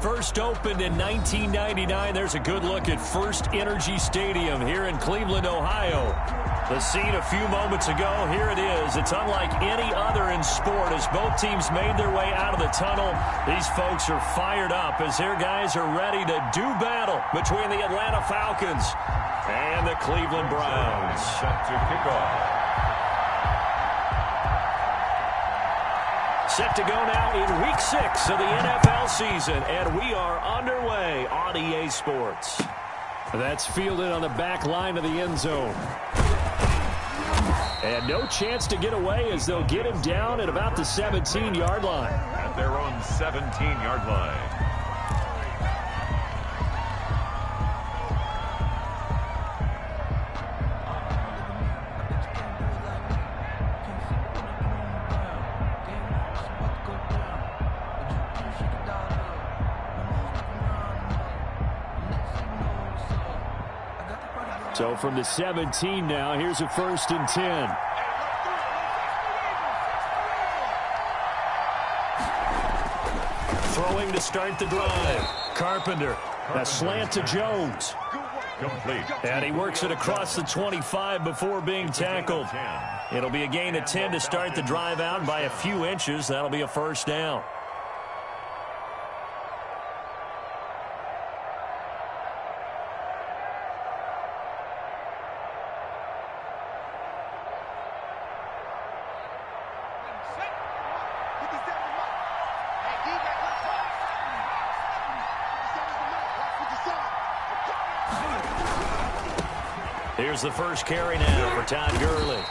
First opened in 1999. There's a good look at First Energy Stadium here in Cleveland, Ohio. The scene a few moments ago, here it is. It's unlike any other in sport as both teams made their way out of the tunnel. These folks are fired up as their guys are ready to do battle between the Atlanta Falcons and the Cleveland Browns. Set to kick off. Set to go now in Week 6 of the NFL season, and we are underway on EA Sports. That's fielded on the back line of the end zone. And no chance to get away as they'll get him down at about the 17-yard line. At their own 17-yard line. So from the 17 now, here's a 1st and 10. Throwing to start the drive. Carpenter. A slant to Jones. Complete. And he works it across the 25 before being tackled. It'll be a gain of 10 to start the drive out by a few inches. That'll be a 1st down. Here's the first carry now for Todd Gurley.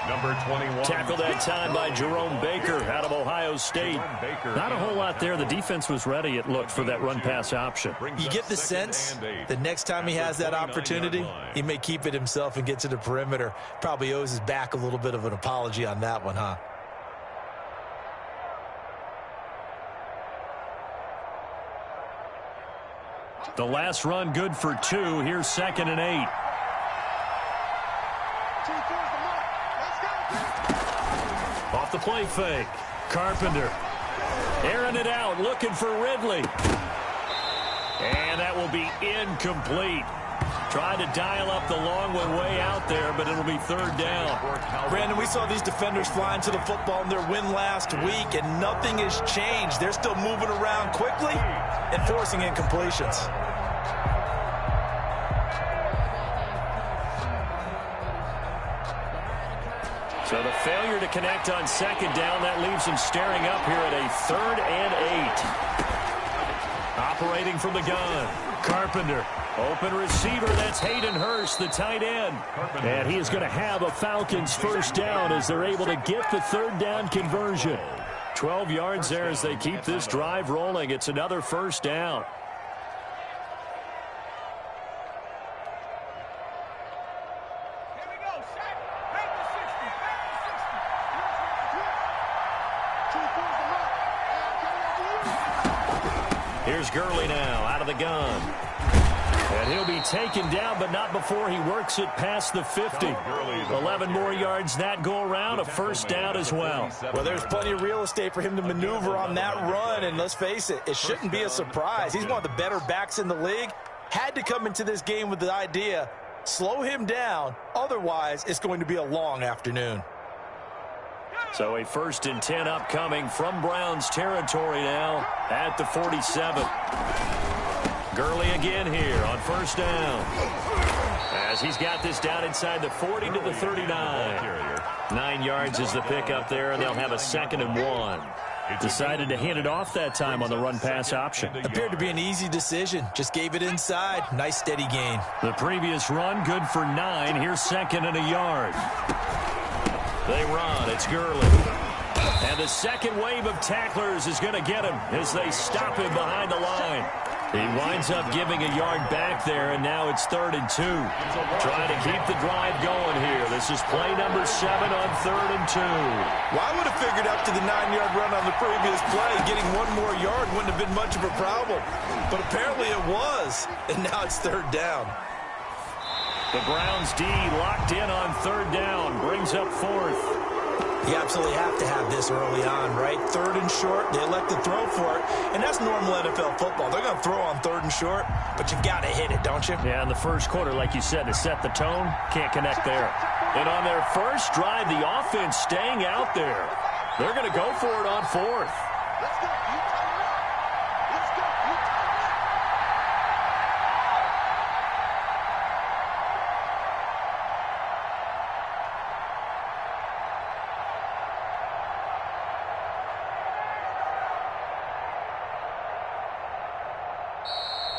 Number 21. Tackled that time by Jerome Baker out of Ohio State. Not a whole lot there. The defense was ready, it looked, for that run-pass option. You get the sense the next time he has that opportunity, he may keep it himself and get to the perimeter. Probably owes his back a little bit of an apology on that one, huh? The last run good for 2. Here's 2nd and 8. Off the play fake. Carpenter. Airing it out, looking for Ridley. And that will be incomplete. Tried to dial up the long one way out there, but it'll be 3rd down. Brandon, we saw these defenders flying to the football in their win last week, and nothing has changed. They're still moving around quickly and forcing incompletions. So the failure to connect on 2nd down, that leaves them staring up here at a 3rd and 8. Operating from the gun. Carpenter. Open receiver, that's Hayden Hurst, the tight end. And he is going to have a Falcons 1st down as they're able to get the 3rd down conversion. 12 yards there as they keep this drive rolling. It's another 1st down. Here's Gurley now out of the gun. And he'll be taken down, but not before he works it past the 50. 11 more yards that go around, a 1st down as well. Well, there's plenty of real estate for him to maneuver on that run, and let's face it, it shouldn't be a surprise. He's one of the better backs in the league. Had to come into this game with the idea, slow him down, otherwise it's going to be a long afternoon. So a 1st and 10 upcoming from Browns territory now at the 47. Gurley again here on 1st down. As he's got this down inside the 40 to the 39. 9 yards is the pickup there, and they'll have a 2nd and 1. Decided to hand it off that time on the run-pass option. Appeared to be an easy decision. Just gave it inside. Nice steady gain. The previous run good for 9. Here's 2nd and a yard. They run. It's Gurley. And the second wave of tacklers is going to get him as they stop him behind the line. He winds up giving a yard back there, and now it's 3rd and 2. Trying to keep the drive going here. This is play number 7 on 3rd and 2. Well, I would have figured up to the 9-yard run on the previous play. Getting 1 more yard wouldn't have been much of a problem. But apparently it was, and now it's 3rd down. The Browns D locked in on 3rd down. Brings up 4th. You absolutely have to have this early on, right? 3rd and short, they elect to throw for it, and that's normal NFL football. They're going to throw on 3rd and short, but you've got to hit it, don't you? Yeah, in the first quarter, like you said, to set the tone, can't connect there. And on their first drive, the offense staying out there. They're going to go for it on 4th.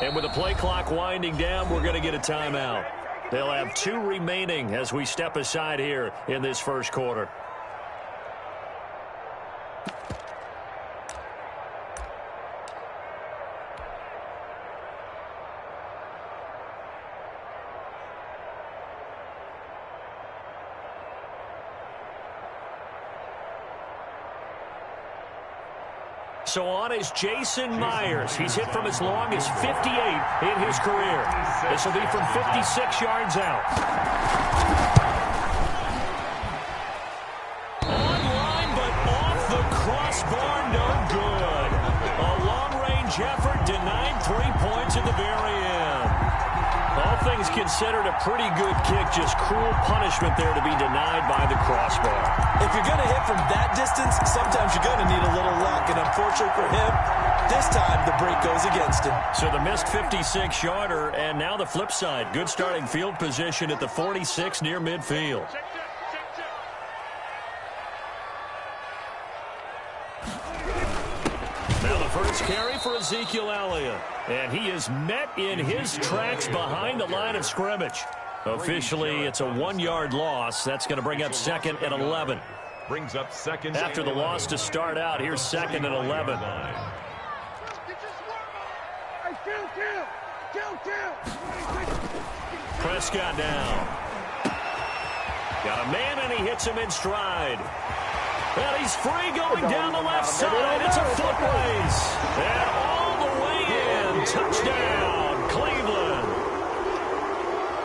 And with the play clock winding down, we're going to get a timeout. They'll have 2 remaining as we step aside here in this first quarter. So on is Jason Myers. He's hit from as long as 58 in his career. This will be from 56 yards out. Online, but off the crossbar, no good. A long-range effort denied 3 points at the very end. All things considered, a pretty good kick. Just cruel punishment there to be denied by the crossbar. If you're going to hit from that distance, sometimes you're going to need a little luck. And unfortunately for him, this time the break goes against him. So the missed 56-yarder, and now the flip side. Good starting field position at the 46 near midfield. Now the first carry for Ezekiel Elliott. And he is met in his tracks behind the line of scrimmage. Officially, it's a 1-yard loss. That's going to bring up 2nd and 11. Brings up 2nd. After the loss to start out, here's 2nd and 11. Prescott down. Got a man, and he hits him in stride. And he's free going down the left side. It's a foot race. And all the way in. Touchdown, Cleveland.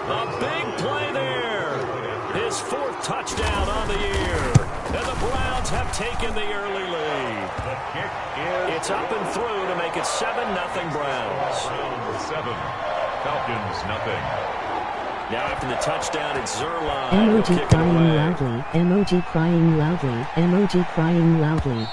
A big play there. His 4th touchdown on the year. And the Browns have taken the early lead. The kick is It's up and through to make it 7-0 Browns. 7. Falcons, nothing. Now after the touchdown, it's Zerline. Emoji crying loudly. Emoji crying loudly. Emoji crying loudly.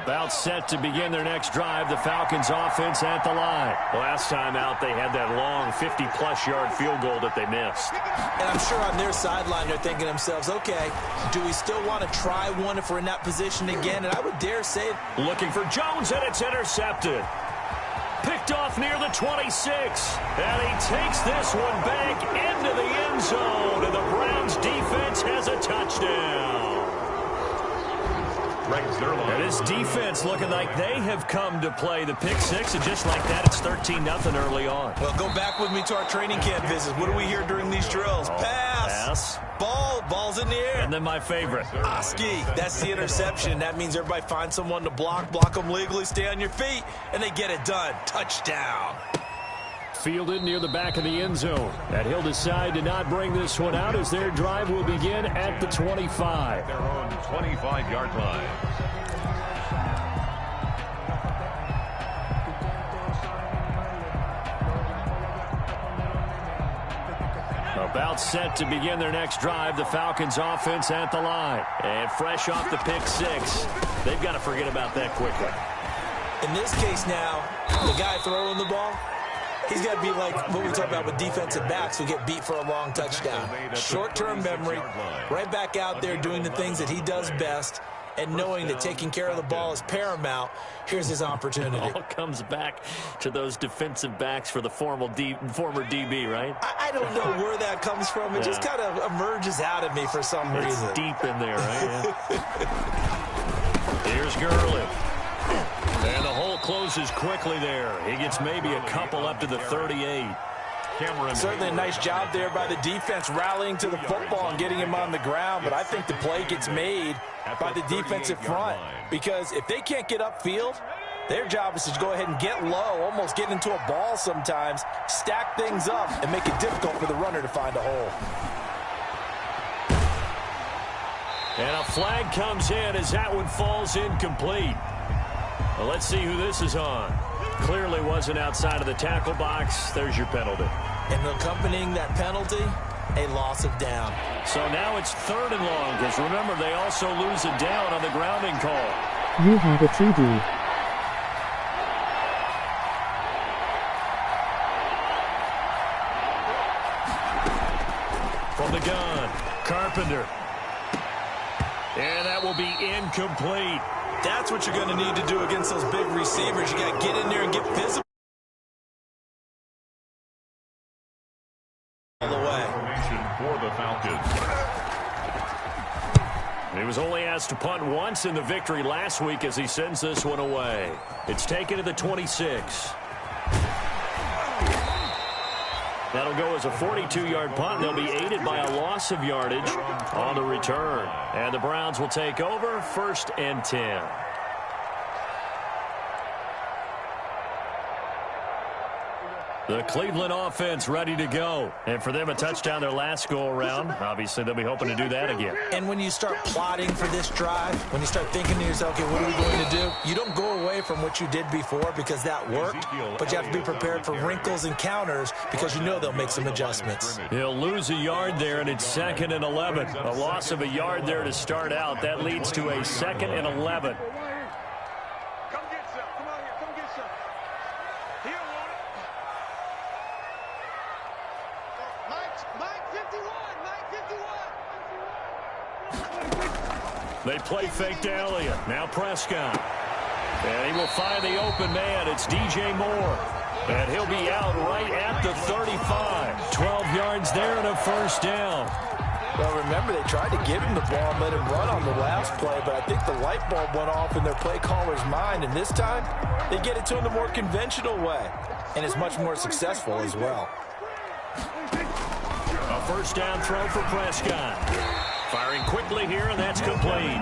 About set to begin their next drive, the Falcons offense at the line. Last time out, they had that long 50-plus yard field goal that they missed. And I'm sure on their sideline they're thinking to themselves, okay, do we still want to try one if we're in that position again? And I would dare say, looking for Jones, and it's intercepted. Picked off near the 26. And he takes this one back into the end zone. And the Browns defense has a touchdown. And this defense looking like they have come to play the pick 6, and just like that, it's 13-0 early on. Well, go back with me to our training camp visits. What do we hear during these drills? Pass. Ball's in the air. And then my favorite. Oski, that's the interception. That means everybody finds someone to block them legally, stay on your feet, and they get it done. Touchdown. Fielded near the back of the end zone. And he'll decide to not bring this one out as their drive will begin at the 25. Their own 25-yard line. About set to begin their next drive, the Falcons offense at the line. And fresh off the pick 6, they've got to forget about that quickly. In this case now, the guy throwing the ball, he's got to be like what we talk about with defensive backs who get beat for a long touchdown. Short-term memory, right back out there doing the things that he does best. and knowing that taking care of the ball is paramount, here's his opportunity. It all comes back to those defensive backs for the former DB, right? I don't know where that comes from. It just kind of emerges out of me for some reason. It's deep in there, right? Yeah. Here's Gurley. And the hole closes quickly there. He gets maybe a couple up to the 38. Certainly a nice job there by the defense rallying to the football and getting him on the ground, but I think the play gets made by the defensive front because if they can't get upfield, their job is to go ahead and get low, almost get into a ball sometimes, stack things up, and make it difficult for the runner to find a hole. And a flag comes in as that one falls incomplete. Well, let's see who this is on. Clearly wasn't outside of the tackle box. There's your penalty. And accompanying that penalty, a loss of down. So now it's 3rd and long because remember they also lose a down on the grounding call. You have a TD. From the gun, Carpenter. And that will be incomplete. That's what you're going to need to do against those big receivers. You got to get in there and get visible. For the Falcons. He was only asked to punt once in the victory last week as he sends this one away. It's taken to the 26. That'll go as a 42-yard punt. They'll be aided by a loss of yardage on the return. And the Browns will take over 1st and 10. The Cleveland offense ready to go. And for them, a touchdown their last go-around. Obviously, they'll be hoping to do that again. And when you start plotting for this drive, when you start thinking to yourself, okay, what are we going to do? You don't go away from what you did before because that worked, but you have to be prepared for wrinkles and counters because you know they'll make some adjustments. He'll lose a yard there, and it's 2nd and 11. A loss of a yard there to start out. That leads to a 2nd and 11. They play fake to Elliott. Now Prescott. And he will find the open man. It's DJ Moore. And he'll be out right at the 35. 12 yards there and a 1st down. Well, remember, they tried to give him the ball and let him run on the last play, but I think the light bulb went off in their play caller's mind, and this time they get it to him the more conventional way, and it's much more successful as well. A 1st down throw for Prescott. Firing quickly here, and that's complete.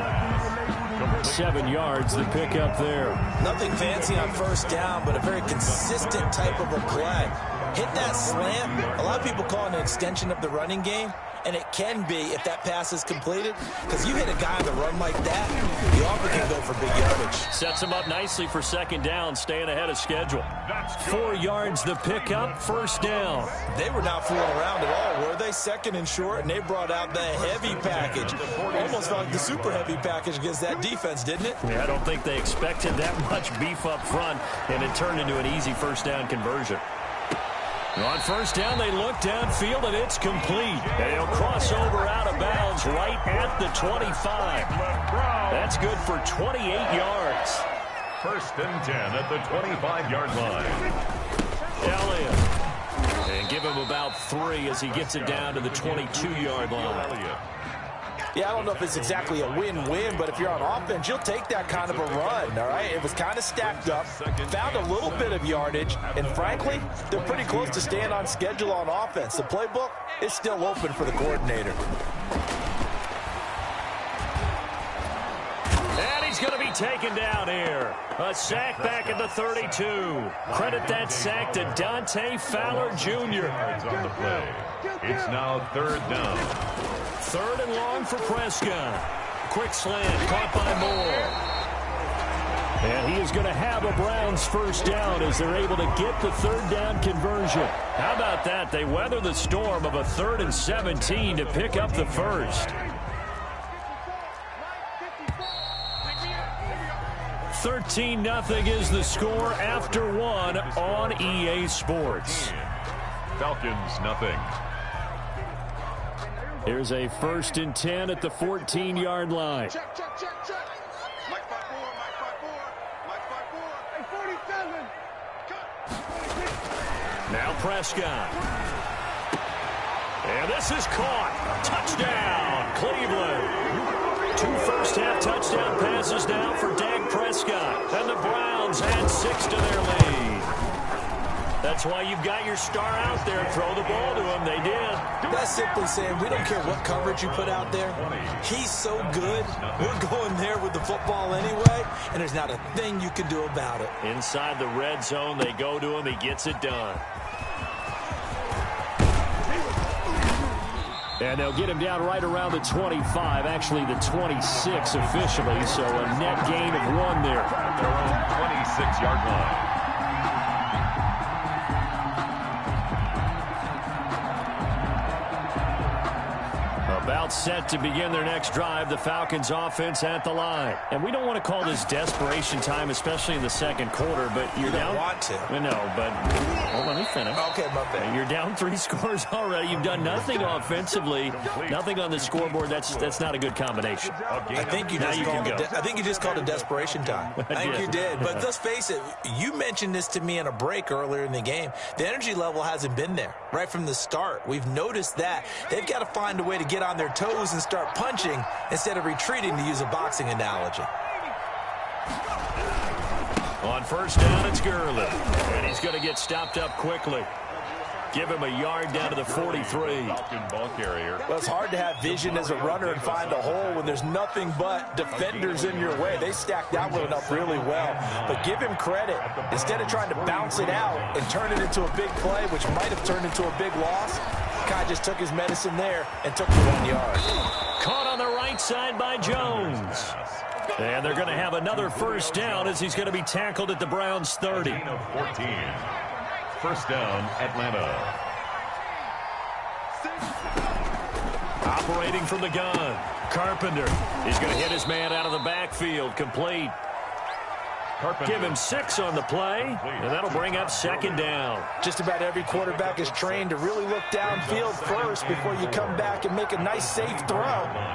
7 yards, the pickup there. Nothing fancy on 1st down, but a very consistent type of a play. Hit that slant. A lot of people call it an extension of the running game, and it can be if that pass is completed, because you hit a guy on the run like that, you often can go for big yardage. Sets him up nicely for 2nd down, staying ahead of schedule. 4 yards, the pickup, 1st down. They were not fooling around at all, were they? 2nd and short, and they brought out the heavy package. Almost felt like the super heavy package against that defense, didn't it? Yeah, I don't think they expected that much beef up front, and it turned into an easy 1st down conversion. On 1st down, they look downfield, and it's complete. And he'll cross over out of bounds right at the 25. That's good for 28 yards. 1st and 10 at the 25-yard line. Elliott. And give him about 3 as he gets it down to the 22-yard line. Yeah, I don't know if it's exactly a win-win, but if you're on offense, you'll take that kind of a run, all right? It was kind of stacked up, found a little bit of yardage, and frankly, they're pretty close to staying on schedule on offense. The playbook is still open for the coordinator. And he's going to be taken down here. A sack back at the 32. Credit that sack to Dante Fowler Jr. On the play. It's now 3rd down. 3rd and long for Prescott. Quick slant caught by Moore. And he is going to have a Browns 1st down as they're able to get the 3rd down conversion. How about that? They weather the storm of a 3rd and 17 to pick up the 1st. 13-0 is the score after 1 on EA Sports. Falcons, nothing. Here's a 1st and 10 at the 14-yard line. Check. Now Prescott. And this is caught. Touchdown, Cleveland. 2 first-half touchdown passes now for Dak Prescott. And the Browns add 6 to their lead. That's why you've got your star out there. Throw the ball to him. They did. That's simply saying we don't care what coverage you put out there. He's so good. We're going there with the football anyway, and there's not a thing you can do about it. Inside the red zone, they go to him. He gets it done. And they'll get him down right around the 25, actually the 26 officially, so a net gain of 1 there. At their own 26-yard line. About set to begin their next drive, the Falcons offense at the line. And we don't want to call this desperation time, especially in the second quarter, but you're down. You don't want to. No, but well, let me finish. Okay, my bad. You're down 3 scores already. You've done nothing offensively, nothing on the scoreboard. That's not a good combination. I think you just called it desperation time. I think you did. But let's face it, you mentioned this to me in a break earlier in the game. The energy level hasn't been there right from the start. We've noticed that. They've got to find a way to get on their toes and start punching instead of retreating, to use a boxing analogy. On first down, it's Gurley. And he's going to get stopped up quickly. Give him a yard down to the 43. Ball carrier. Well, it's hard to have vision as a runner and find a hole when there's nothing but defenders in your way. They stacked that one up really well. But give him credit. Instead of trying to bounce it out and turn it into a big play, which might have turned into a big loss, Kai just took his medicine there and took the 1 yard. Caught on the right side by Jones. And they're going to have another first down as he's going to be tackled at the Browns' 30. Gain of 14. First down, Atlanta. Operating from the gun. Carpenter. He's going to hit his man out of the backfield. Complete. Carpenter. Give him 6 on the play, and that'll bring up second down. Just about every quarterback is trained to really look downfield first before you come back and make a nice, safe throw.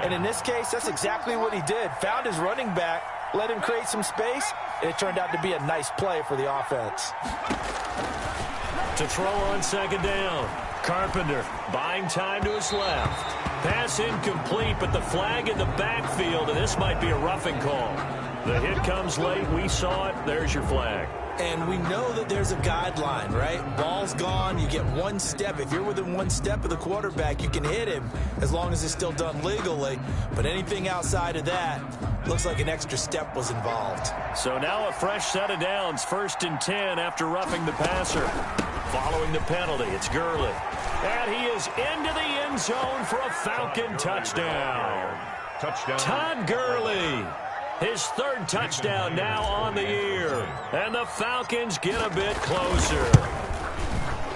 And in this case, that's exactly what he did. Found his running back, let him create some space, and it turned out to be a nice play for the offense. To throw on second down. Carpenter buying time to his left. Pass incomplete, but the flag in the backfield, and this might be a roughing call. The hit comes late. We saw it. There's your flag. And we know that there's a guideline, right? Ball's gone. You get 1 step. If you're within 1 step of the quarterback, you can hit him as long as it's still done legally. But anything outside of that, looks like an extra step was involved. So now a fresh set of downs. 1st and 10 after roughing the passer. Following the penalty, it's Gurley. And he is into the end zone for a Falcon touchdown. Touchdown. Todd Gurley. His 3rd touchdown now on the year. And the Falcons get a bit closer.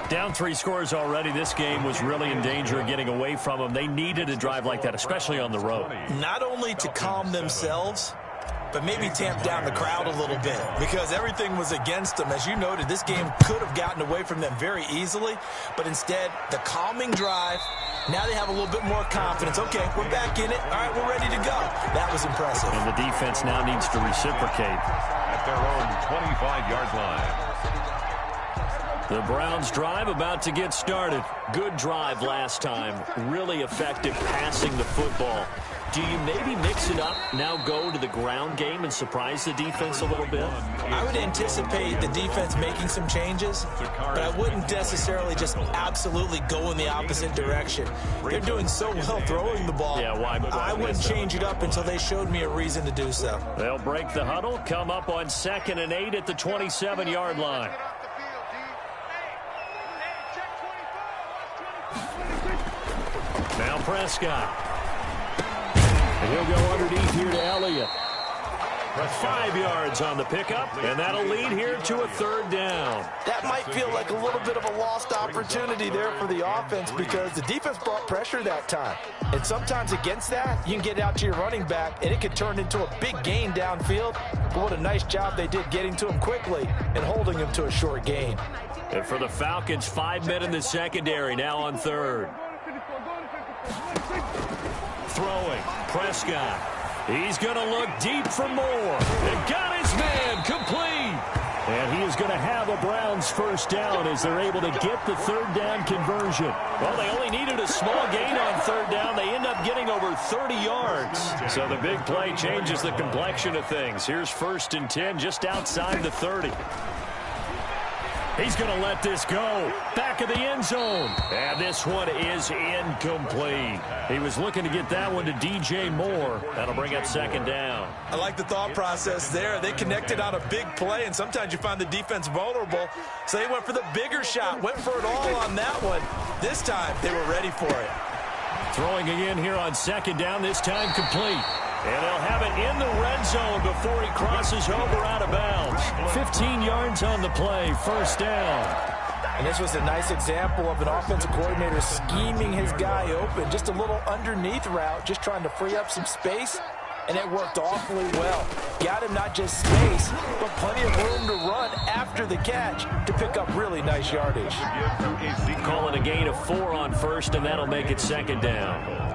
Down 3 scores already. This game was really in danger of getting away from them. They needed a drive like that, especially on the road. Not only to calm themselves, but maybe tamp down the crowd a little bit, because everything was against them. As you noted, this game could have gotten away from them very easily, but instead, the calming drive, now they have a little bit more confidence. Okay, we're back in it. All right, we're ready to go. That was impressive. And the defense now needs to reciprocate. At their own 25-yard line. The Browns drive about to get started. Good drive last time. Really effective passing the football. Do you maybe mix it up, now go to the ground game and surprise the defense a little bit? I would anticipate the defense making some changes, but I wouldn't necessarily just absolutely go in the opposite direction. They're doing so well throwing the ball. Yeah, why I wouldn't change it up until they showed me a reason to do so. They'll break the huddle, come up on 2nd and 8 at the 27-yard line. Now Prescott. And he'll go underneath here to Elliott. 5 yards on the pickup, and that'll lead here to a 3rd down. That might feel like a little bit of a lost opportunity there for the offense, because the defense brought pressure that time. And sometimes against that, you can get out to your running back, and it could turn into a big gain downfield. But what a nice job they did getting to him quickly and holding him to a short gain. And for the Falcons, 5 men in the secondary, now on 3rd. Throwing, Prescott. He's going to look deep for more. And got his man complete. And he is going to have a Browns first down as they're able to get the third down conversion. Well, they only needed a small gain on third down. They end up getting over 30 yards. So the big play changes the complexion of things. Here's 1st and 10 just outside the 30. He's going to let this go. Back of the end zone. And this one is incomplete. He was looking to get that one to DJ Moore. That'll bring up 2nd down. I like the thought process there. They connected on a big play, and sometimes you find the defense vulnerable. So they went for the bigger shot, went for it all on that one. This time, they were ready for it. Throwing again here on 2nd down, this time complete. And they'll have it in the red zone before he crosses over out of bounds. 15 yards on the play, 1st down. And this was a nice example of an offensive coordinator scheming his guy open. Just a little underneath route, just trying to free up some space. And it worked awfully well. Got him not just space, but plenty of room to run after the catch to pick up really nice yardage. Calling a gain of 4 on 1st, and that'll make it 2nd down.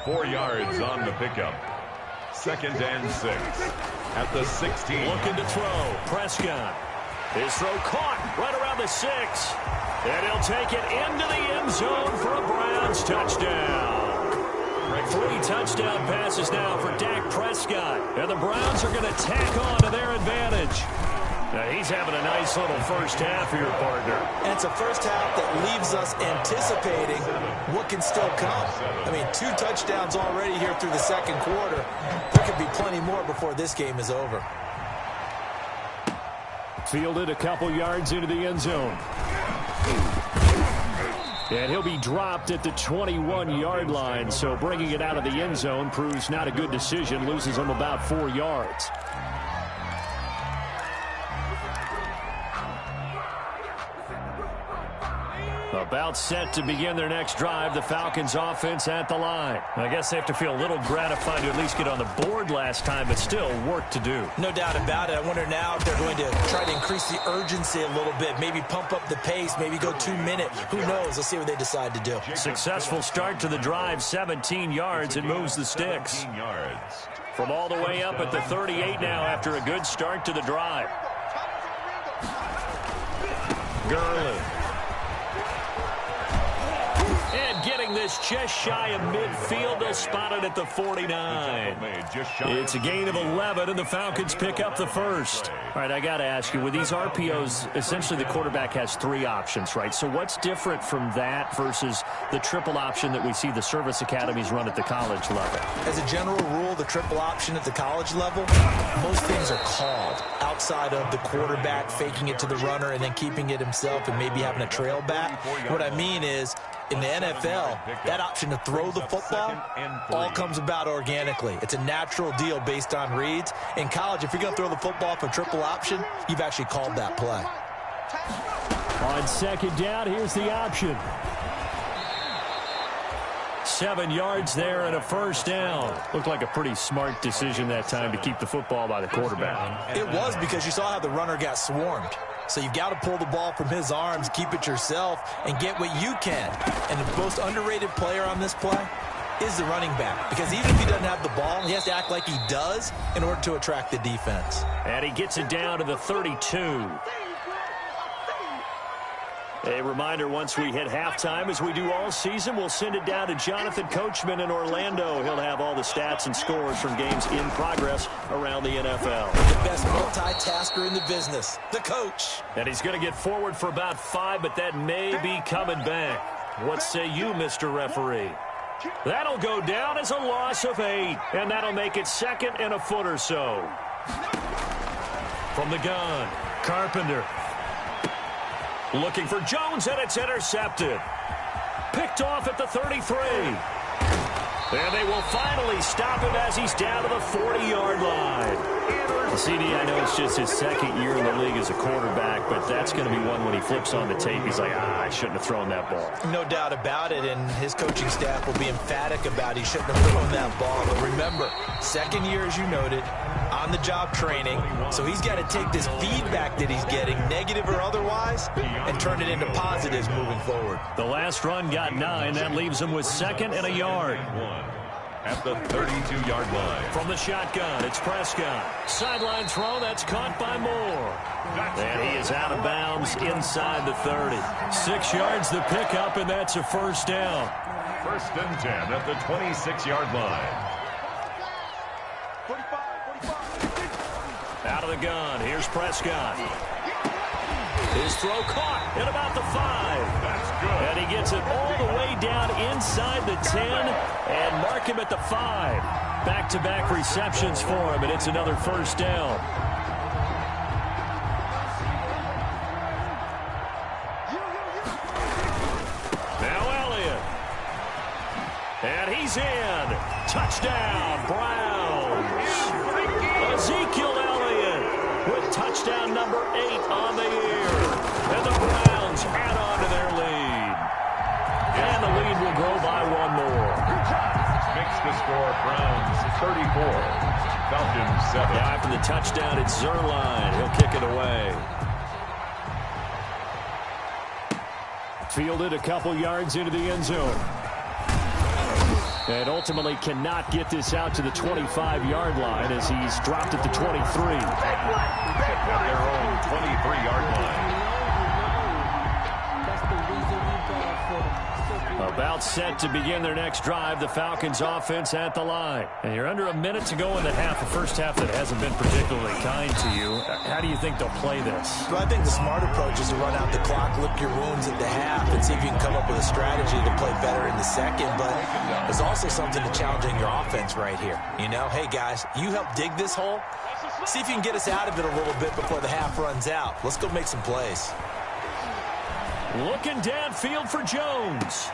4 yards on the pickup. 2nd and 6 at the 16. Looking to throw. Prescott. His throw caught right around the 6. And he'll take it into the end zone for a Browns touchdown. 3 touchdown passes now for Dak Prescott. And the Browns are going to tack on to their advantage. Now he's having a nice little first half here, partner. And it's a first half that leaves us anticipating what can still come. I mean, 2 touchdowns already here through the 2nd quarter. There could be plenty more before this game is over. Fielded a couple yards into the end zone. And he'll be dropped at the 21-yard line, so bringing it out of the end zone proves not a good decision, loses him about 4 yards. About set to begin their next drive, the Falcons offense at the line. I guess they have to feel a little gratified to at least get on the board last time, but still work to do. No doubt about it. I wonder now if they're going to try to increase the urgency a little bit, maybe pump up the pace, maybe go 2-minute. Who knows? Let's see what they decide to do. Successful start to the drive, 17 yards, and moves the sticks. From all the way up at the 38 now after a good start to the drive. Gurley. And getting this just shy of midfield, they'll spot it at the 49. It's a gain of 11, and the Falcons pick up the first. All right, I got to ask you, with these RPOs, essentially the quarterback has 3 options, right? So what's different from that versus the triple option that we see the service academies run at the college level? As a general rule, the triple option at the college level, most things are called outside of the quarterback faking it to the runner and then keeping it himself and maybe having a trail back. What I mean is, in the NFL, that option to throw the football all comes about organically. It's a natural deal based on reads. In college, if you're going to throw the football for triple option, you've actually called that play. On 2nd down, here's the option. 7 yards there and a first down. Looked like a pretty smart decision that time to keep the football by the quarterback. It was, because you saw how the runner got swarmed. So you've got to pull the ball from his arms, keep it yourself, and get what you can. And the most underrated player on this play is the running back. Because even if he doesn't have the ball, he has to act like he does in order to attract the defense. And he gets it down to the 32. A reminder, once we hit halftime, as we do all season, we'll send it down to Jonathan Coachman in Orlando. He'll have all the stats and scores from games in progress around the NFL. The best multitasker in the business, the coach. And he's going to get forward for about 5, but that may be coming back. What say you, Mr. Referee? That'll go down as a loss of 8, and that'll make it 2nd and a foot or so. From the gun, Carpenter. Looking for Jones, and it's intercepted. Picked off at the 33. And they will finally stop him as he's down to the 40-yard line. CD, I know it's just his 2nd year in the league as a quarterback, but that's going to be one when he flips on the tape. He's like, I shouldn't have thrown that ball. No doubt about it, and his coaching staff will be emphatic about he shouldn't have thrown that ball. But remember, 2nd year, as you noted, on-the-job training, so he's got to take this feedback that he's getting, negative or otherwise, and turn it into positives moving forward. The last run got 9. That leaves him with 2nd and a yard. at the 32-yard line. From the shotgun, it's Prescott. Sideline throw, that's caught by Moore. And he is out of bounds inside the 30. 6 yards the pickup, and that's a first down. 1st and 10 at the 26-yard line. Out of the gun, here's Prescott. His throw caught at about the 5. That's good. And he gets it all the way down inside the 10 and mark him at the 5. Back-to-back receptions for him, and it's another first down. Now Elliott. And he's in. Touchdown, Browns. Ezekiel Elliott with touchdown number 8 on the year. And the Browns add on to their lead. And the lead will grow by 1 more. Makes the score Browns 34. Falcons 7. Now after the touchdown, it's Zuerlein. He'll kick it away. Fielded a couple yards into the end zone. And ultimately cannot get this out to the 25-yard line as he's dropped at the 23. At their own 23-yard line. About set to begin their next drive, the Falcons offense at the line. And you're under a minute to go in the half, a first half that hasn't been particularly kind to you. How do you think they'll play this? Well, I think the smart approach is to run out the clock, lick your wounds at the half, and see if you can come up with a strategy to play better in the second. But there's also something to challenging your offense right here. You know, hey, guys, you help dig this hole. See if you can get us out of it a little bit before the half runs out. Let's go make some plays. Looking downfield for Jones.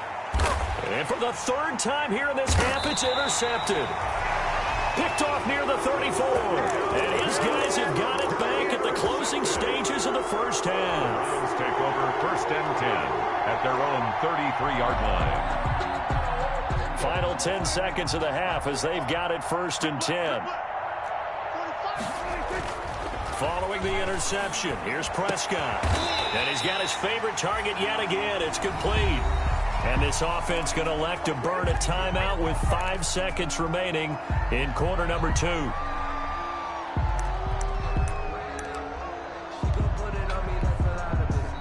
And for the 3rd time here in this half, it's intercepted. Picked off near the 34. And his guys have got it back at the closing stages of the first half. Browns take over 1st and 10 at their own 33-yard line. Final 10 seconds of the half as they've got it 1st and 10. Following the interception, here's Prescott. And he's got his favorite target yet again. It's complete. And this offense going to elect to burn a timeout with 5 seconds remaining in quarter number 2.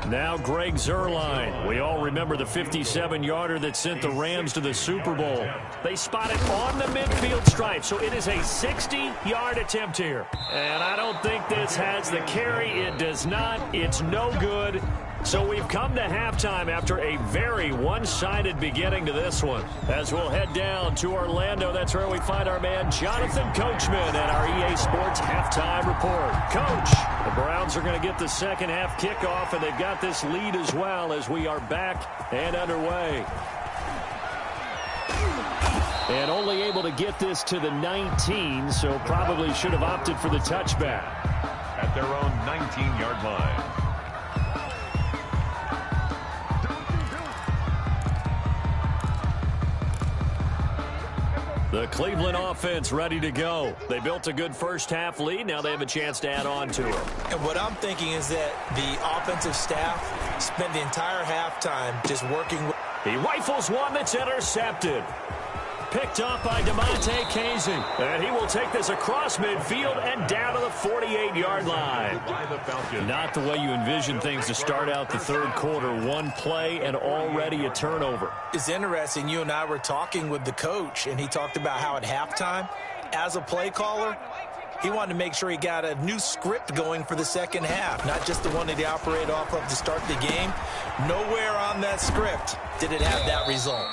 Now Greg Zuerlein. We all remember the 57-yarder that sent the Rams to the Super Bowl. They spot it on the midfield stripe, so it is a 60-yard attempt here. And I don't think this has the carry. It does not. It's no good. So we've come to halftime after a very one-sided beginning to this one. As we'll head down to Orlando, that's where we find our man Jonathan Coachman at our EA Sports Halftime Report. Coach, the Browns are going to get the second half kickoff, and they've got this lead as well as we are back and underway. And only able to get this to the 19, so probably should have opted for the touchback. At their own 19-yard line. The Cleveland offense ready to go. They built a good first half lead. Now they have a chance to add on to it. And what I'm thinking is that the offensive staff spent the entire halftime just working with. He rifles one that's intercepted. Picked up by DeMonte Casey. And he will take this across midfield and down to the 48-yard line. Not the way you envision things to start out the third quarter. One play and already a turnover. It's interesting. You and I were talking with the coach, and he talked about how at halftime, as a play caller, he wanted to make sure he got a new script going for the second half, not just the one that he operated off of to start the game. Nowhere on that script did it have that result.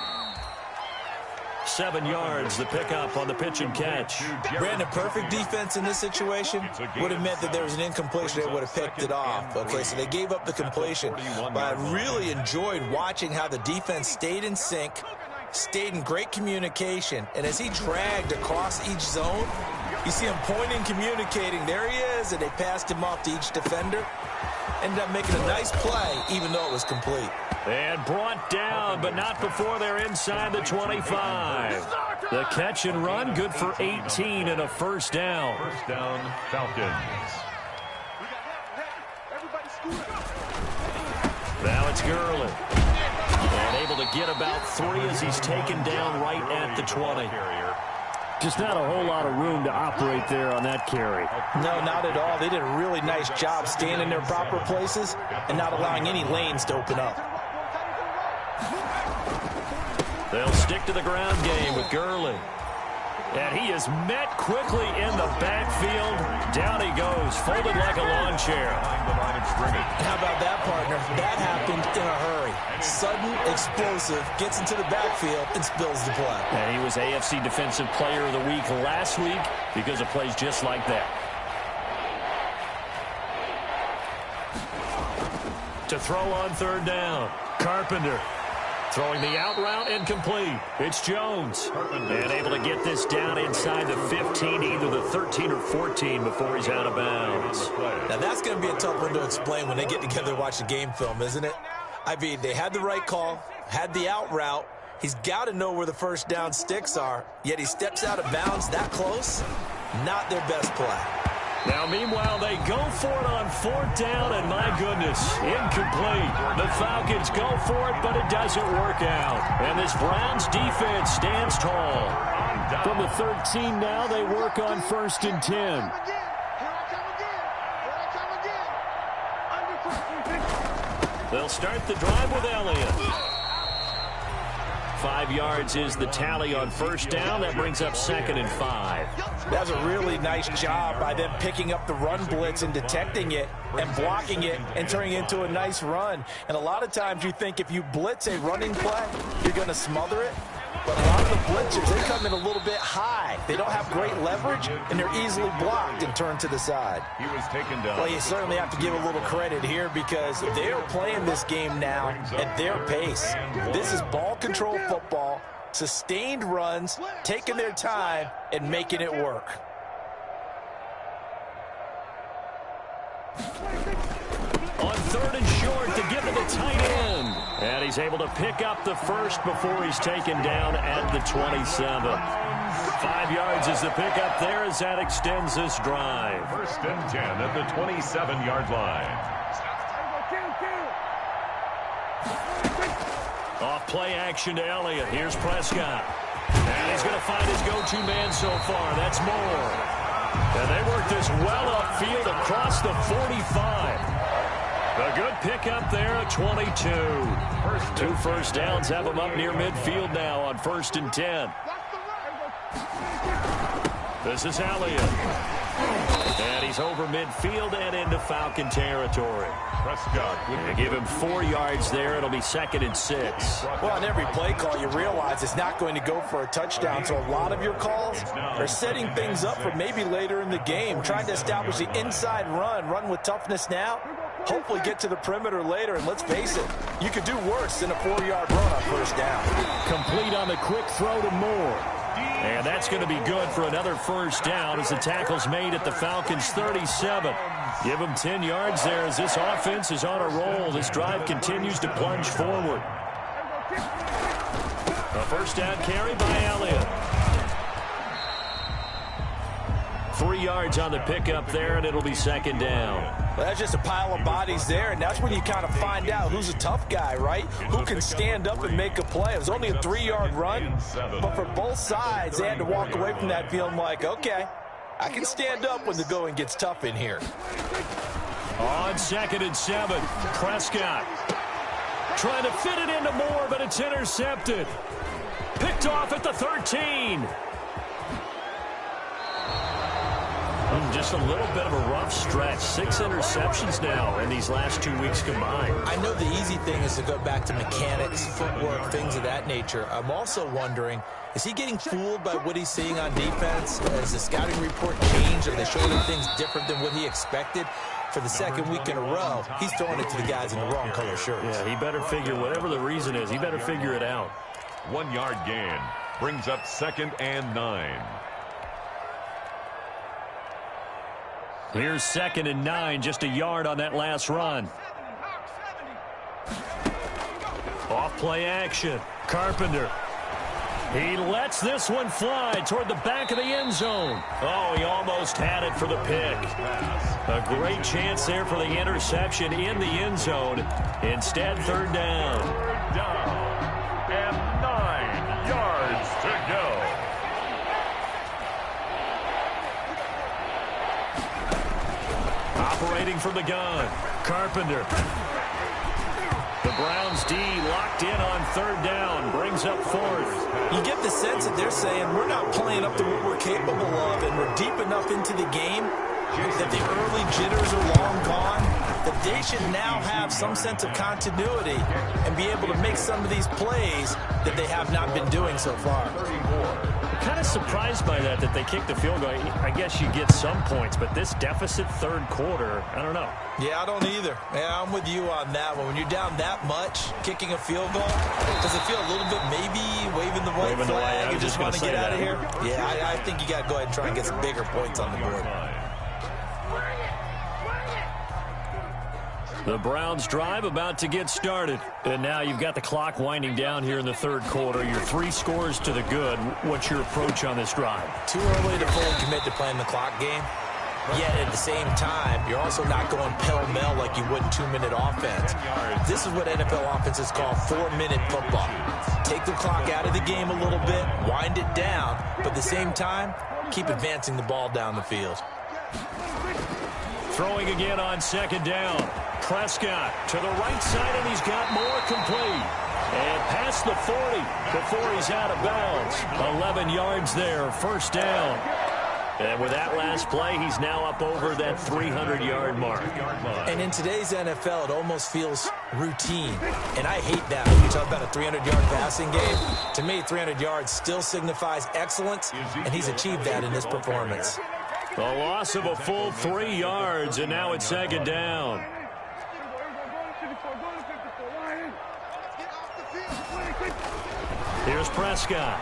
7 yards, the pickup on the pitch and catch. Brandon, perfect defense in this situation would have meant that there was an incompletion. They would have picked it off. Okay, so they gave up the completion. But I really enjoyed watching how the defense stayed in sync, stayed in great communication. And as he dragged across each zone, you see him pointing, communicating. There he is, and they passed him off to each defender. Ended up making a nice play, even though it was complete. And brought down, but not before they're inside the 25. The catch and run, good for 18 and a first down. First down, Falcons. Now it's Gurley. And able to get about 3 as he's taken down right at the 20. Just not a whole lot of room to operate there on that carry. No, not at all. They did a really nice job staying in their proper places and not allowing any lanes to open up. They'll stick to the ground game with Gurley. And he is met quickly in the backfield. Down he goes, folded like a lawn chair. How about that, partner? That happened in a hurry. Sudden, explosive, gets into the backfield and spills the play. And he was AFC Defensive Player of the Week last week because of plays just like that. To throw on third down, Carpenter. Throwing the out route incomplete. It's Jones. And able to get this down inside the 15, either the 13 or 14 before he's out of bounds. Now that's going to be a tough one to explain when they get together and watch the game film, isn't it? I mean, they had the right call, had the out route. He's got to know where the first down sticks are, yet he steps out of bounds that close. Not their best play. Now, meanwhile, they go for it on fourth down, and my goodness, incomplete. The Falcons go for it, but it doesn't work out. And this Browns defense stands tall. From the 13 now, they work on 1st and 10. They'll start the drive with Elliott. 5 yards is the tally on first down. That brings up 2nd and 5. That's a really nice job by them picking up the run blitz and detecting it and blocking it and turning it into a nice run. And a lot of times you think if you blitz a running play, you're going to smother it. But a lot of the blitzers, they come in a little bit high. They don't have great leverage, and they're easily blocked and turned to the side. He was taken down. Well, you certainly have to give a little credit here because they are playing this game now at their pace. This is ball control football, sustained runs, taking their time, and making it work. On 3rd and short to give to the tight end. And he's able to pick up the first before he's taken down at the 27. 5 yards is the pickup there as that extends this drive. 1st and 10 at the 27-yard line. Off play action to Elliott. Here's Prescott. And he's going to find his go-to man so far. That's Moore. And they work this well upfield across the 45. A good pickup there at 22. 2 first downs have them up near midfield now on 1st and 10. This is Elliott. And he's over midfield and into Falcon territory. Prescott. They give him 4 yards there. It'll be 2nd and 6. Well, on every play call, you realize it's not going to go for a touchdown. So a lot of your calls are setting things up for maybe later in the game, trying to establish the inside run with toughness now. Hopefully get to the perimeter later, and let's face it, you could do worse than a 4-yard run on first down. Complete on the quick throw to Moore. And that's going to be good for another first down as the tackle's made at the Falcons' 37. Give them 10 yards there as this offense is on a roll. This drive continues to plunge forward. A first down carry by Elliott. 3 yards on the pickup there, and it'll be 2nd down. Well, that's just a pile of bodies there, and that's when you kind of find out who's a tough guy, right? Who can stand up and make a play. It was only a 3-yard run, but for both sides, they had to walk away from that feeling like, okay, I can stand up when the going gets tough in here. On 2nd and 7, Prescott trying to fit it into Moore, but it's intercepted. Picked off at the 13. Just a little bit of a rough stretch. 6 interceptions now in these last 2 weeks combined. I know the easy thing is to go back to mechanics, footwork, things of that nature. I'm also wondering, is he getting fooled by what he's seeing on defense? Has the scouting report changed? Are they showing him things different than what he expected? For the 2nd week in a row, he's throwing it to the guys in the wrong color shirts. Yeah, he better figure, whatever the reason is, he better figure it out. 1-yard gain brings up 2nd and 9. Here's 2nd and 9, just a yard on that last run. Off play action. Carpenter. He lets this one fly toward the back of the end zone. Oh, he almost had it for the pick. A great chance there for the interception in the end zone. Instead, 3rd down. 3rd down and 9 yards to go. Operating from the gun, Carpenter. The Browns D locked in on third down, brings up fourth. You get the sense that they're saying we're not playing up to what we're capable of, and we're deep enough into the game that the early jitters are long gone, that they should now have some sense of continuity and be able to make some of these plays that they have not been doing so far. Kind of surprised by that they kicked the field goal. I guess you get some points, but this deficit third quarter, I don't know. Yeah, I don't either. Yeah, I'm with you on that one. When you're down that much, kicking a field goal, does it feel a little bit maybe waving the white flag? You just want to get out of here? Yeah, I think you got to go ahead and try and get some bigger points on the board. The Browns drive about to get started. And now you've got the clock winding down here in the third quarter. Your 3 scores to the good. What's your approach on this drive? Too early to fully commit to playing the clock game. Yet at the same time, you're also not going pell-mell like you would in 2-minute offense. This is what NFL offenses call 4-minute football. Take the clock out of the game a little bit, wind it down, but at the same time, keep advancing the ball down the field. Throwing again on second down. Prescott to the right side, and he's got more complete. And past the 40 before he's out of bounds. 11 yards there, first down. And with that last play, he's now up over that 300-yard mark. And in today's NFL, it almost feels routine. And I hate that when you talk about a 300-yard passing game. To me, 300 yards still signifies excellence, and he's achieved that in this performance. A loss of a full 3 yards, and now it's second down. Here's Prescott.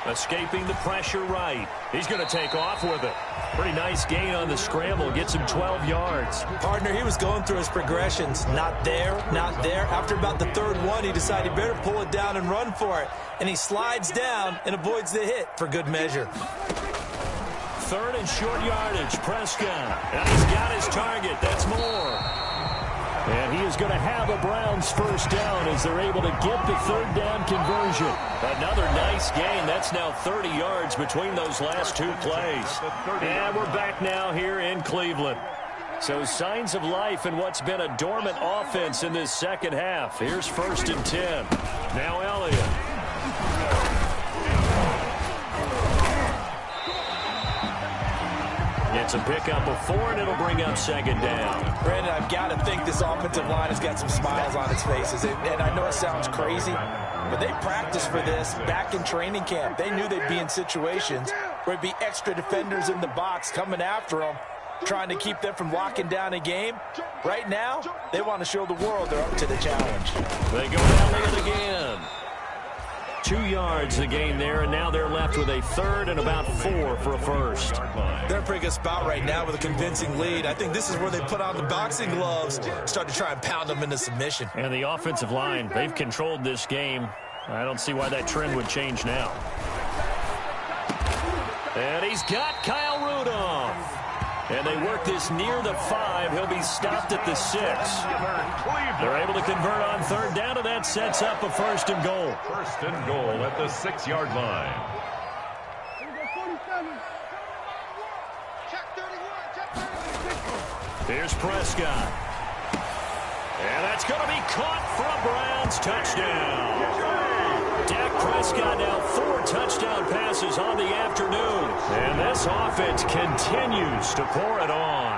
Escaping the pressure right. He's going to take off with it. Pretty nice gain on the scramble. Gets him 12 yards. Partner, he was going through his progressions. Not there, not there. After about the third one, he decided he better pull it down and run for it. And he slides down and avoids the hit for good measure. Third and short yardage. Prescott. And he's got his target. That's more. And he is going to have a Browns first down as they're able to get the third down conversion. Another nice gain. That's now 30 yards between those last 2 plays. And we're back now here in Cleveland. So signs of life in what's been a dormant offense in this second half. Here's first and 10. Now Elliott. It's a pickup of 4, and it'll bring up second down. Brandon, I've got to think this offensive line has got some smiles on its faces. And I know it sounds crazy, but they practiced for this back in training camp. They knew they'd be in situations where it'd be extra defenders in the box coming after them, trying to keep them from locking down a game. Right now, they want to show the world they're up to the challenge. They go down with it again. 2 yards the gain there, and now they're left with a third and about 4 for a first. They're in a pretty good spot right now with a convincing lead. I think this is where they put on the boxing gloves, start to try and pound them into submission. And the offensive line, they've controlled this game. I don't see why that trend would change now. And he's got Kyle Rudolph. And they work this near the 5. He'll be stopped at the 6. They're able to convert on third down, and that sets up a first and goal. First and goal at the 6-yard line. Here's Prescott. And that's going to be caught for a Browns touchdown. Dak Prescott now 4 touchdown passes on the afternoon. And this offense continues to pour it on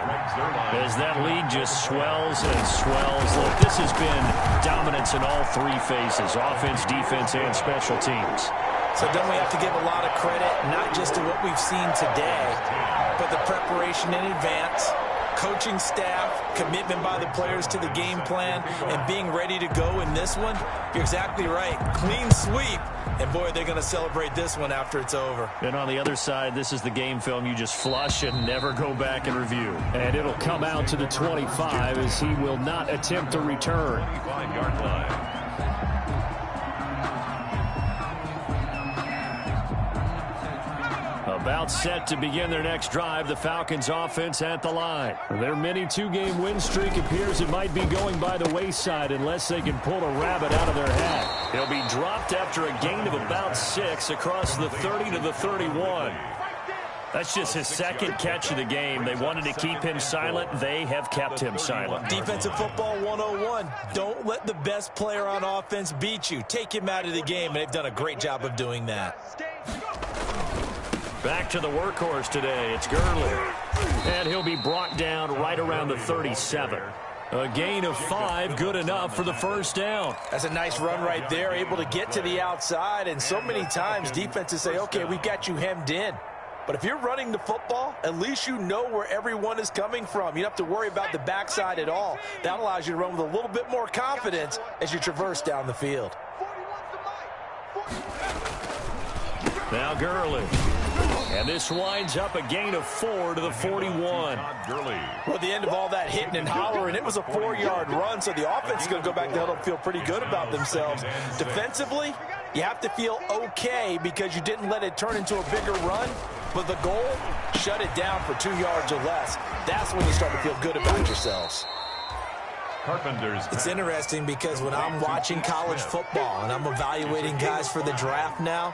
as that lead just swells and swells. Look, this has been dominance in all 3 phases, offense, defense, and special teams. So don't we have to give a lot of credit, not just to what we've seen today, but the preparation in advance, coaching staff, commitment by the players to the game plan, and being ready to go in this one? You're exactly right. Clean sweep. And, boy, they're going to celebrate this one after it's over. And on the other side, this is the game film you just flush and never go back and review. And it'll come out to the 25 as he will not attempt to return. 5-yard line. About set to begin their next drive, the Falcons offense at the line. Their mini 2-game win streak appears it might be going by the wayside unless they can pull a rabbit out of their hat. He'll be dropped after a gain of about 6 across the 30 to the 31. That's just his second catch of the game. They wanted to keep him silent. They have kept him silent. Defensive football 101. Don't let the best player on offense beat you. Take him out of the game, and they've done a great job of doing that. Back to the workhorse today. It's Gurley. And he'll be brought down right around the 37. A gain of 5, good enough for the first down. That's a nice run right there, able to get to the outside. And so many times defenses say, okay, we've got you hemmed in. But if you're running the football, at least you know where everyone is coming from. You don't have to worry about the backside at all. That allows you to run with a little bit more confidence as you traverse down the field. Now Gurley. And this winds up a gain of 4 to the 41. Well, at the end of all that hitting and hollering, it was a 4-yard run, so the offense is going to go back to the huddle and feel pretty good about themselves. Defensively, you have to feel okay because you didn't let it turn into a bigger run, but the goal, shut it down for 2 yards or less. That's when you start to feel good about yourselves. It's interesting because when I'm watching college football and I'm evaluating guys for the draft now,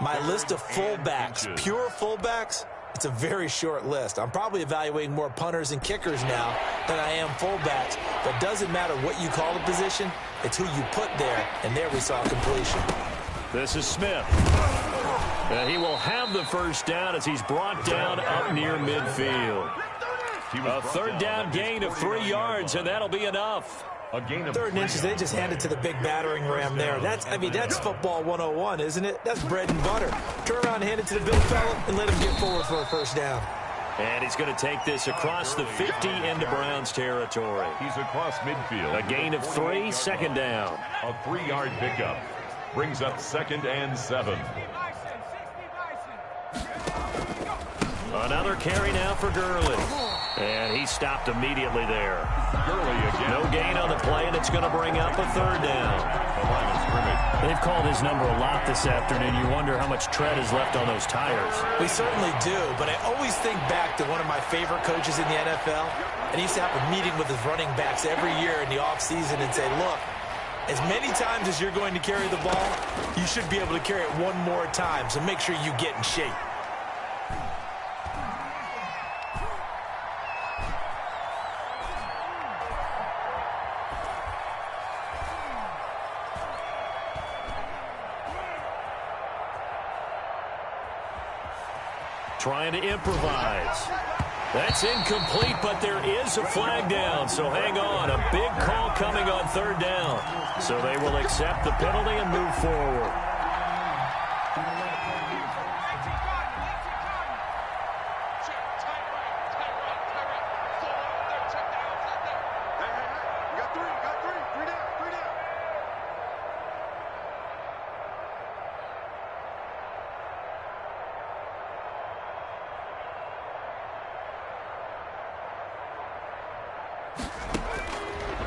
my list of fullbacks, pure fullbacks, it's a very short list. I'm probably evaluating more punters and kickers now than I am fullbacks. But it doesn't matter what you call the position, it's who you put there, and there we saw completion. This is Smith. And he will have the first down as he's brought down up near midfield. A third down gain of 3 yards, and that'll be enough. Third and inches, they just handed to the big battering ram there. That's football 101, isn't it? That's bread and butter. Turn around and hand it to the big fella and let him get forward for a first down. And he's going to take this across the 50 into Browns territory. He's across midfield. A gain of 3, second down. A 3-yard pickup brings up 2nd and 7. Another carry now for Gurley. And he stopped immediately there. Gurley again. No gain on the play, and it's going to bring up a third down. The line of scrimmage. They've called his number a lot this afternoon. You wonder how much tread is left on those tires. We certainly do, but I always think back to one of my favorite coaches in the NFL, and he used to have a meeting with his running backs every year in the offseason and say, look, as many times as you're going to carry the ball, you should be able to carry it one more time, so make sure you get in shape. Trying to improvise. That's incomplete, but there is a flag down, so hang on. A big call coming on third down. So they will accept the penalty and move forward.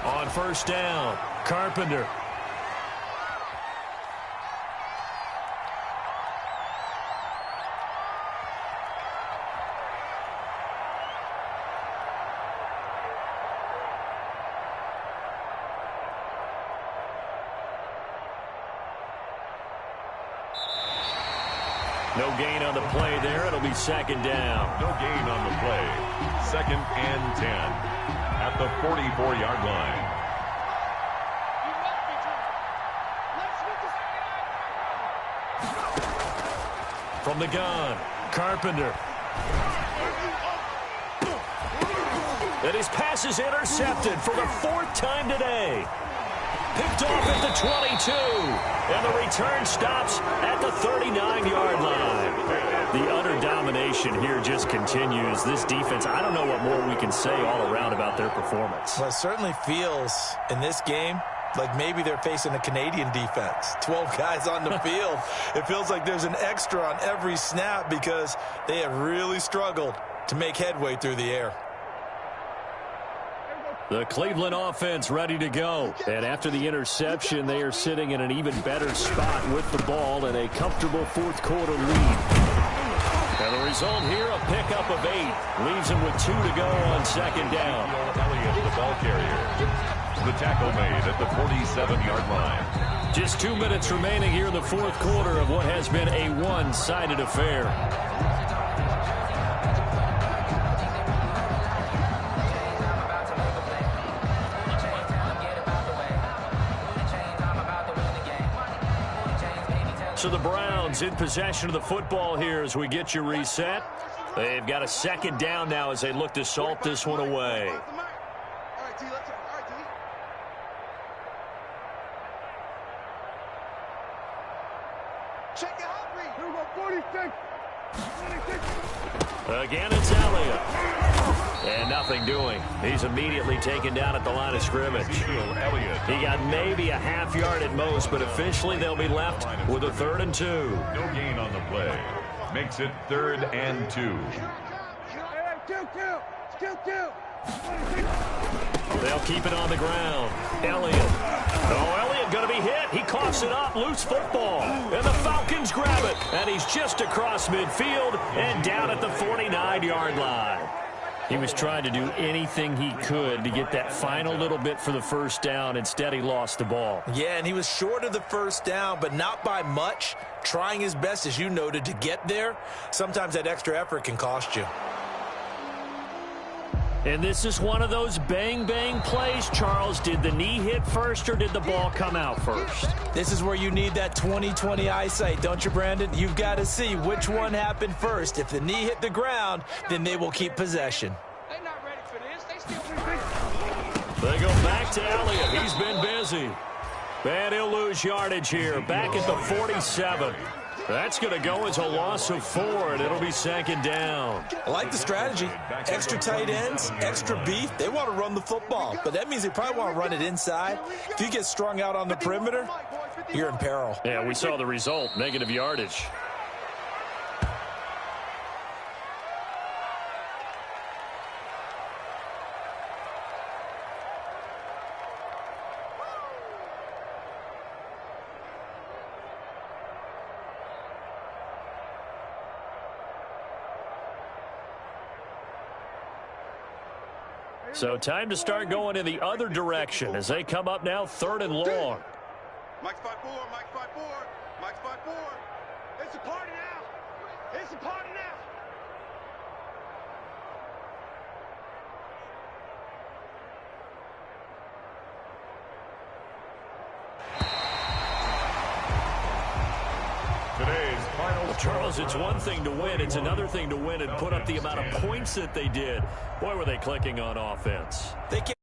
On first down, Carpenter. No gain on the play there. It'll be second down. No gain on the play. 2nd and 10 at the 44-yard line. From the gun, Carpenter. And his pass is intercepted for the 4th time today. Picked off at the 22. And the return stops at the 39-yard line. The utter domination here just continues. This defense, I don't know what more we can say all around about their performance. Well, it certainly feels in this game like maybe they're facing a Canadian defense. 12 guys on the field. It feels like there's an extra on every snap because they have really struggled to make headway through the air. The Cleveland offense ready to go. And after the interception, they are sitting in an even better spot with the ball and a comfortable fourth quarter lead. And the result here, a pickup of 8. Leaves them with 2 to go on second down. Elliott, the ball carrier. The tackle made at the 47-yard line. Just 2 minutes remaining here in the fourth quarter of what has been a one-sided affair. So the Browns in possession of the football here as we get you reset. They've got a second down now as they look to salt this one away. Again, it's Elliott. And nothing doing. He's immediately taken down at the line of scrimmage. He got maybe a half yard at most, but officially they'll be left with a 3rd and 2. No gain on the play. Makes it 3rd and 2. They'll keep it on the ground. Elliott. Oh, Elliott going to be hit. He coughs it up. Loose football. And the Falcons grab it. And he's just across midfield and down at the 49-yard line. He was trying to do anything he could to get that final little bit for the first down. Instead, he lost the ball. Yeah, and he was short of the first down, but not by much. Trying his best, as you noted, to get there. Sometimes that extra effort can cost you. And this is one of those bang-bang plays, Charles. Did the knee hit first or did the ball come out first? This is where you need that 20/20 eyesight, don't you, Brandon? You've got to see which one happened first. If the knee hit the ground, then they will keep possession. They're not ready for this. They still They go back to Elliott. He's been busy. And he'll lose yardage here. Back at the 47. That's going to go as a loss of 4, and it'll be 2nd down. I like the strategy. Extra tight ends, extra beef. They want to run the football, but that means they probably want to run it inside. If you get strung out on the perimeter, you're in peril. Yeah, we saw the result, negative yardage. So time to start going in the other direction as they come up now 3rd and long. Mike's 5-4, Mike's 5-4, Mike's 5-4. It's a party now. It's a party now. Today's final. Charles, it's one thing to win. It's another thing to win and put up the amount of points that they did. Boy, were they clicking on offense. They can't